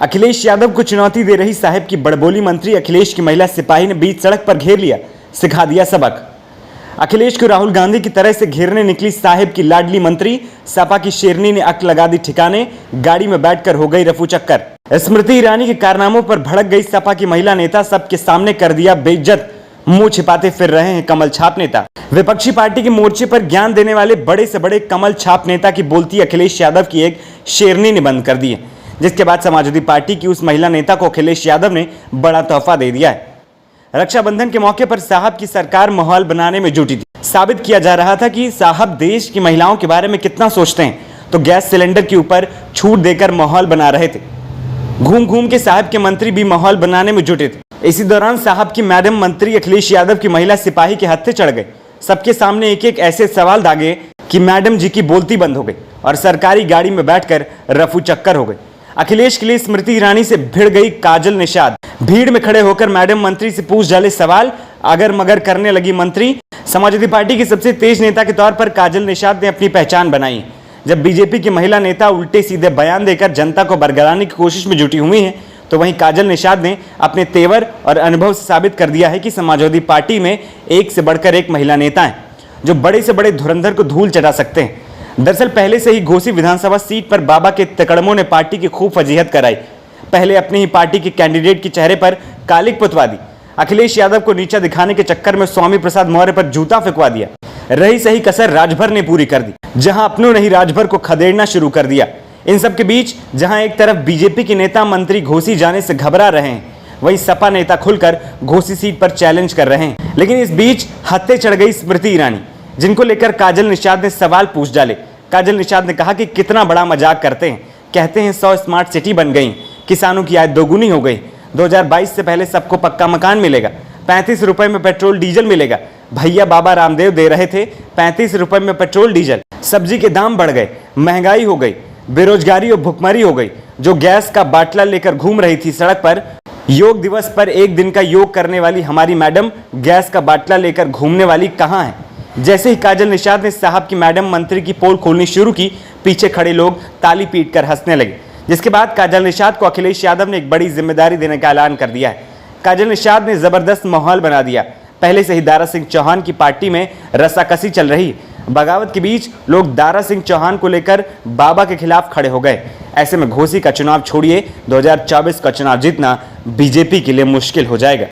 अखिलेश यादव को चुनौती दे रही साहिब की बड़बोली मंत्री अखिलेश की महिला सिपाही ने बीच सड़क पर घेर लिया, सिखा दिया सबक। अखिलेश को राहुल गांधी की तरह से घेरने निकली साहिब की लाडली मंत्री सपा की शेरनी ने अक्ल लगा दी ठिकाने, गाड़ी में बैठकर हो गई रफू चक्कर। स्मृति ईरानी के कारनामों पर भड़क गई सपा की महिला नेता सबके सामने कर दिया बेइज्जत, मुंह छिपाते फिर रहे हैं कमल छाप नेता। विपक्षी पार्टी के मोर्चे पर ज्ञान देने वाले बड़े से बड़े कमल छाप नेता की बोलती अखिलेश यादव की एक शेरनी ने बंद कर दी है, जिसके बाद समाजवादी पार्टी की उस महिला नेता को अखिलेश यादव ने बड़ा तोहफा दे दिया है। रक्षाबंधन के मौके पर साहब की सरकार माहौल बनाने में जुटी थी। साबित किया जा रहा था कि साहब देश की महिलाओं के बारे में कितना सोचते हैं, तो गैस सिलेंडर के ऊपर छूट देकर माहौल बना रहे थे। घूम घूम के साहब के मंत्री भी माहौल बनाने में जुटे थे। इसी दौरान साहब की मैडम मंत्री अखिलेश यादव की महिला सिपाही के हत्थे चढ़ गए। सबके सामने एक एक ऐसे सवाल दागे कि मैडम जी की बोलती बंद हो गई और सरकारी गाड़ी में बैठकर रफू चक्कर हो गई। अखिलेश के लिए स्मृति ईरानी से भिड़ गई काजल निषाद। भीड़ में खड़े होकर मैडम मंत्री से पूछ डाले सवाल, अगर मगर करने लगी मंत्री। समाजवादी पार्टी के सबसे तेज नेता के तौर पर काजल निषाद ने अपनी पहचान बनाई। जब बीजेपी की महिला नेता उल्टे सीधे बयान देकर जनता को बरगलाने की कोशिश में जुटी हुई हैं, तो वहीं काजल निषाद ने अपने तेवर और अनुभव से साबित कर दिया है कि समाजवादी पार्टी में एक से बढ़कर एक महिला नेता हैं, जो बड़े से बड़े धुरंधर को धूल चटा सकते हैं। दरअसल पहले से ही घोसी विधानसभा सीट पर बाबा के तकड़मों ने पार्टी की खूब फजीहत कराई। पहले अपनी ही पार्टी के कैंडिडेट के चेहरे पर कालिक पुतवा दी। अखिलेश यादव को नीचा दिखाने के चक्कर में स्वामी प्रसाद मौर्य पर जूता फेंकवा दिया। रही सही कसर राजभर ने पूरी कर दी, जहां अपनों ने ही राजभर को खदेड़ना शुरू कर दिया। इन सब के बीच जहां एक तरफ बीजेपी के नेता मंत्री घोसी जाने से घबरा रहे हैं, वहीं सपा नेता खुलकर घोसी सीट पर चैलेंज कर रहे हैं। लेकिन इस बीच हत्थे चढ़ गई स्मृति ईरानी, जिनको लेकर काजल निषाद ने सवाल पूछ डाले। काजल निषाद ने कहा कि कितना बड़ा मजाक करते हैं, कहते हैं 100 स्मार्ट सिटी बन गई, किसानों की आय दोगुनी हो गई, 2022 से पहले सबको पक्का मकान मिलेगा, 35 रुपए में पेट्रोल डीजल मिलेगा। भैया बाबा रामदेव दे रहे थे 35 रुपए में पेट्रोल डीजल। सब्जी के दाम बढ़ गए, महंगाई हो गई, बेरोजगारी और भुखमरी हो गई। जो गैस का बाटला लेकर घूम रही थी सड़क पर, योग दिवस पर एक दिन का योग करने वाली हमारी मैडम गैस का बाटला लेकर घूमने वाली कहाँ है। जैसे ही काजल निषाद ने साहब की मैडम मंत्री की पोल खोलनी शुरू की, पीछे खड़े लोग ताली पीटकर हंसने लगे। जिसके बाद काजल निषाद को अखिलेश यादव ने एक बड़ी जिम्मेदारी देने का ऐलान कर दिया है। काजल निषाद ने जबरदस्त माहौल बना दिया। पहले से ही दारा सिंह चौहान की पार्टी में रस्साकसी चल रही। बगावत के बीच लोग दारा सिंह चौहान को लेकर बाबा के खिलाफ खड़े हो गए। ऐसे में घोसी का चुनाव छोड़िए, 2024 का चुनाव जीतना बीजेपी के लिए मुश्किल हो जाएगा।